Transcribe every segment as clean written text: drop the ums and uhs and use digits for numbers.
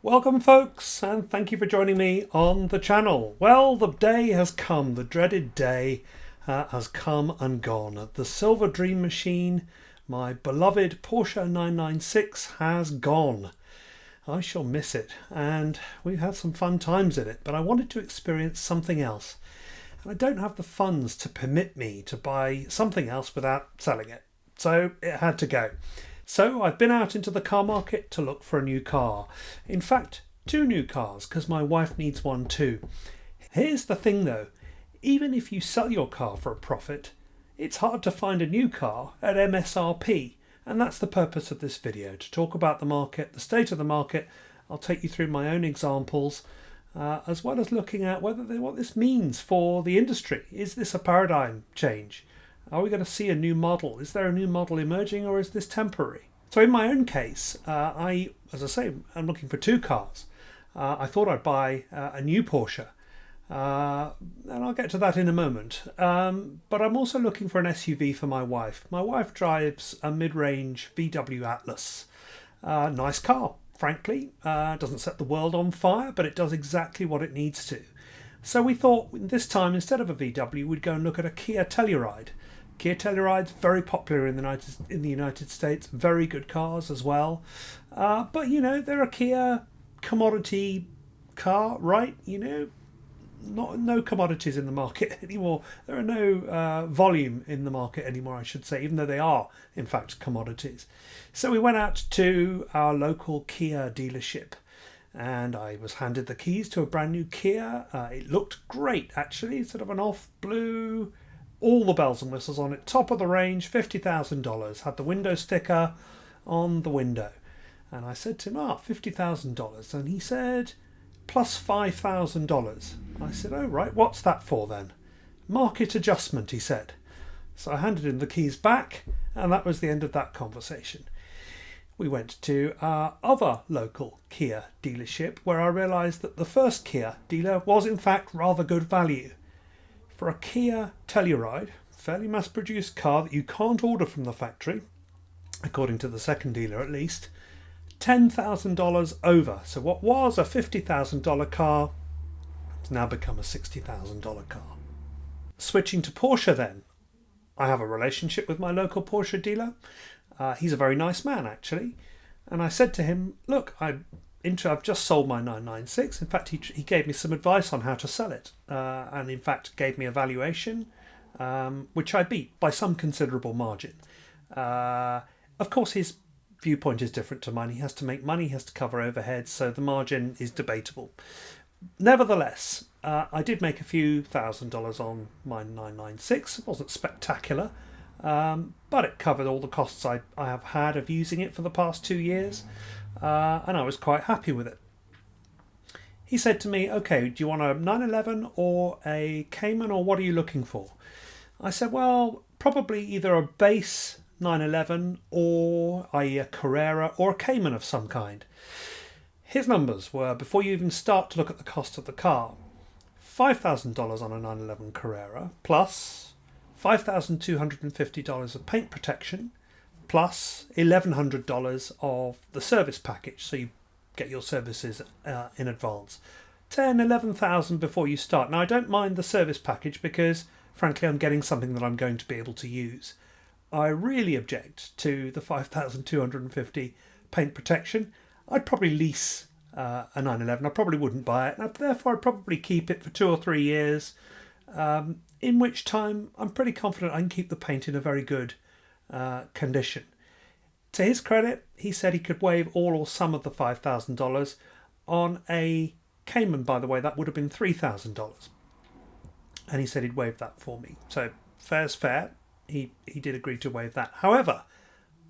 Welcome folks, and thank you for joining me on the channel. Well, the day has come, the dreaded day has come and gone. The Silver Dream Machine, my beloved Porsche 996, has gone. I shall miss it, and we've had some fun times in it, but I wanted to experience something else. And I don't have the funds to permit me to buy something else without selling it, so it had to go. So I've been out into the car market to look for a new car. In fact, two new cars, because my wife needs one too. Here's the thing though, even if you sell your car for a profit, it's hard to find a new car at MSRP. And that's the purpose of this video, to talk about the market, the state of the market. I'll take you through my own examples, as well as looking at what this means for the industry. Is this a paradigm change? Are we going to see a new model? Is there a new model emerging, or is this temporary? So in my own case, as I say, I'm looking for two cars. I thought I'd buy a new Porsche, and I'll get to that in a moment. But I'm also looking for an SUV for my wife. My wife drives a mid-range VW Atlas. Nice car, frankly. Doesn't set the world on fire, but it does exactly what it needs to. So we thought this time, instead of a VW, we'd go and look at a Kia Telluride. Kia Telluride's very popular in the United States, very good cars as well. But you know, they're a Kia commodity car, right? You know, no commodities in the market anymore. There are no volume in the market anymore, I should say, even though they are in fact commodities. So we went out to our local Kia dealership, and I was handed the keys to a brand new Kia. It looked great, actually, sort of an off blue, all the bells and whistles on it, top of the range, $50,000. Had the window sticker on the window. And I said to him, $50,000. And he said, plus $5,000. I said, oh, right, what's that for then? Market adjustment, he said. So I handed him the keys back, and that was the end of that conversation. We went to our other local Kia dealership, where I realised that the first Kia dealer was in fact rather good value. For a Kia Telluride, fairly mass-produced car that you can't order from the factory, according to the second dealer at least, $10,000 over. So what was a $50,000 car has now become a $60,000 car. Switching to Porsche then, I have a relationship with my local Porsche dealer. He's a very nice man, actually. And I said to him, look, I've just sold my 996. In fact, he gave me some advice on how to sell it. And in fact, gave me a valuation, which I beat by some considerable margin. Of course, his viewpoint is different to mine. He has to make money, he has to cover overheads, so the margin is debatable. Nevertheless, I did make a few $1,000s on my 996. It wasn't spectacular. But it covered all the costs I have had of using it for the past 2 years, and I was quite happy with it. He said to me, okay, do you want a 911 or a Cayman, or what are you looking for? I said, well, probably either a base 911 or i.e. a Carrera or a Cayman of some kind. His numbers were, before you even start to look at the cost of the car, $5,000 on a 911 Carrera plus $5,250 of paint protection, plus $1,100 of the service package, so you get your services in advance. $11,000 before you start. Now, I don't mind the service package because, frankly, I'm getting something that I'm going to be able to use. I really object to the $5,250 paint protection. I'd probably lease a 911. I probably wouldn't buy it, and therefore I'd probably keep it for 2 or 3 years. In which time I'm pretty confident I can keep the paint in a very good condition. To his credit, he said he could waive all or some of the $5,000. On a Cayman, by the way, that would have been $3,000. And he said he'd waive that for me. So fair's fair. He did agree to waive that. However,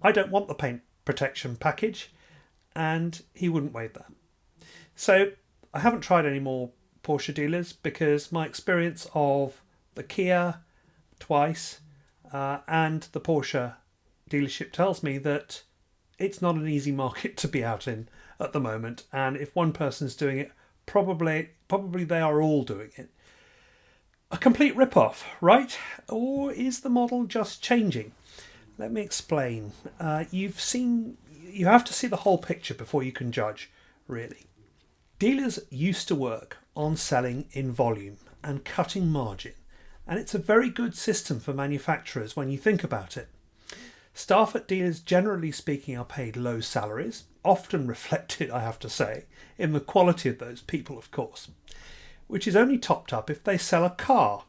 I don't want the paint protection package, and he wouldn't waive that. So I haven't tried any more Porsche dealers because my experience of the Kia twice and the Porsche dealership tells me that it's not an easy market to be out in at the moment, and if one person's doing it, probably they are all doing it. A complete rip-off, right? Or is the model just changing? Let me explain. You have to see the whole picture before you can judge, really. Dealers used to work on selling in volume and cutting margin, and it's a very good system for manufacturers when you think about it. Staff at dealers, generally speaking, are paid low salaries, often reflected, I have to say, in the quality of those people, of course, which is only topped up if they sell a car,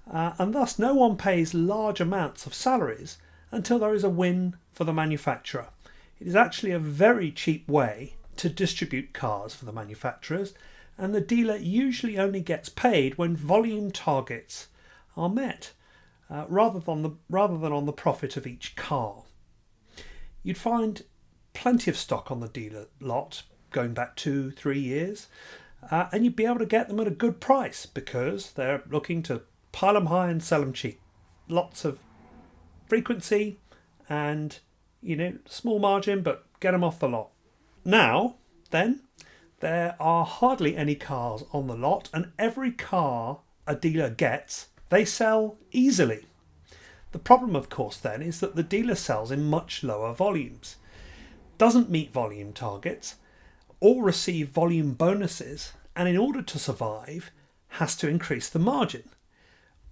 and thus no one pays large amounts of salaries until there is a win for the manufacturer. It is actually a very cheap way to distribute cars for the manufacturers, and the dealer usually only gets paid when volume targets are met, rather than on the profit of each car. You'd find plenty of stock on the dealer lot going back 2-3 years, and you'd be able to get them at a good price because they're looking to pile them high and sell them cheap. Lots of frequency and, small margin, but get them off the lot. Now, then, there are hardly any cars on the lot, and every car a dealer gets, they sell easily. The problem, of course, then, is that the dealer sells in much lower volumes, doesn't meet volume targets, or receive volume bonuses, and in order to survive, has to increase the margin.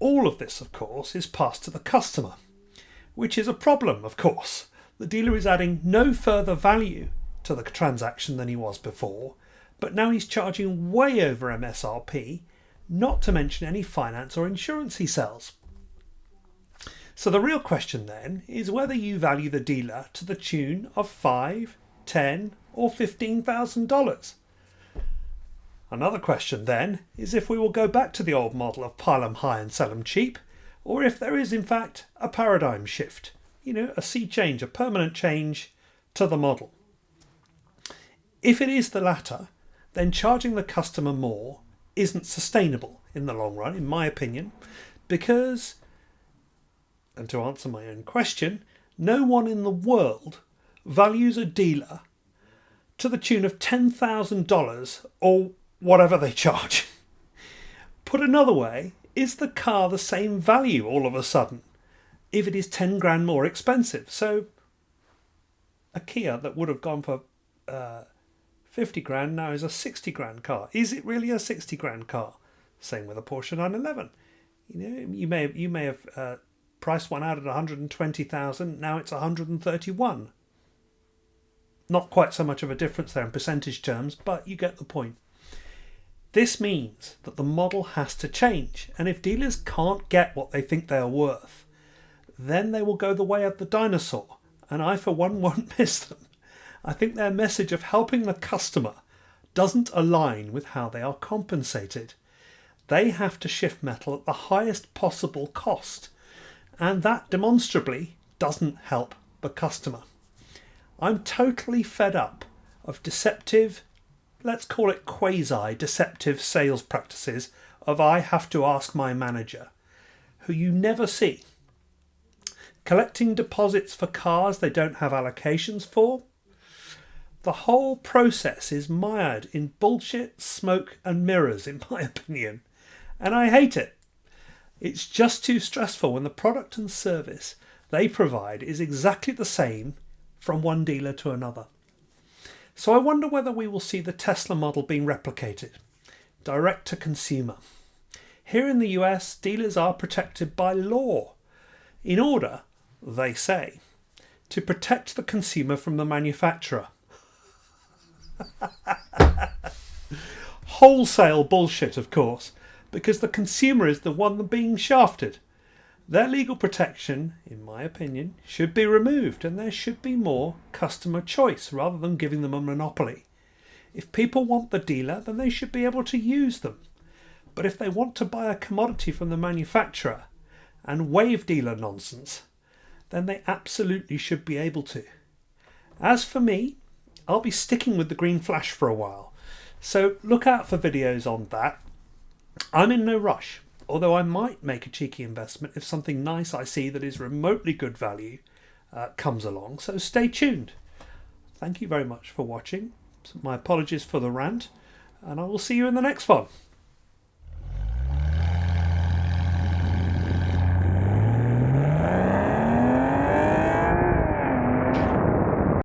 All of this, of course, is passed to the customer, which is a problem, of course. The dealer is adding no further value to the transaction than he was before, but now he's charging way over MSRP, not to mention any finance or insurance he sells. So the real question then is whether you value the dealer to the tune of $5,000, $10,000 or $15,000. Another question then is if we will go back to the old model of pile 'em high and sell 'em cheap, or if there is in fact a paradigm shift, a sea change, a permanent change to the model. If it is the latter, then charging the customer more isn't sustainable in the long run, in my opinion, because, and to answer my own question, no one in the world values a dealer to the tune of $10,000 or whatever they charge. Put another way, is the car the same value all of a sudden if it is 10 grand more expensive? So a Kia that would have gone for 50 grand now is a 60 grand car. Is it really a 60 grand car? Same with a Porsche 911. You may have priced one out at 120,000. Now it's 131. Not quite so much of a difference there in percentage terms, but you get the point. This means that the model has to change, and if dealers can't get what they think they are worth, then they will go the way of the dinosaur, and I for one won't miss them. I think their message of helping the customer doesn't align with how they are compensated. They have to shift metal at the highest possible cost, and that demonstrably doesn't help the customer. I'm totally fed up of deceptive, let's call it quasi-deceptive sales practices of I have to ask my manager, who you never see. Collecting deposits for cars they don't have allocations for. The whole process is mired in bullshit, smoke and mirrors, in my opinion, and I hate it. It's just too stressful when the product and service they provide is exactly the same from one dealer to another. So I wonder whether we will see the Tesla model being replicated, direct to consumer. Here in the US, dealers are protected by law in order, they say, to protect the consumer from the manufacturer. Wholesale bullshit, of course, because the consumer is the one being shafted. Their legal protection, in my opinion, should be removed, and there should be more customer choice rather than giving them a monopoly. If people want the dealer, then they should be able to use them. But if they want to buy a commodity from the manufacturer and waive dealer nonsense, then they absolutely should be able to. As for me, I'll be sticking with the green flash for a while, so look out for videos on that. I'm in no rush, although I might make a cheeky investment if something nice I see that is remotely good value comes along, so stay tuned. Thank you very much for watching. My apologies for the rant, and I will see you in the next one.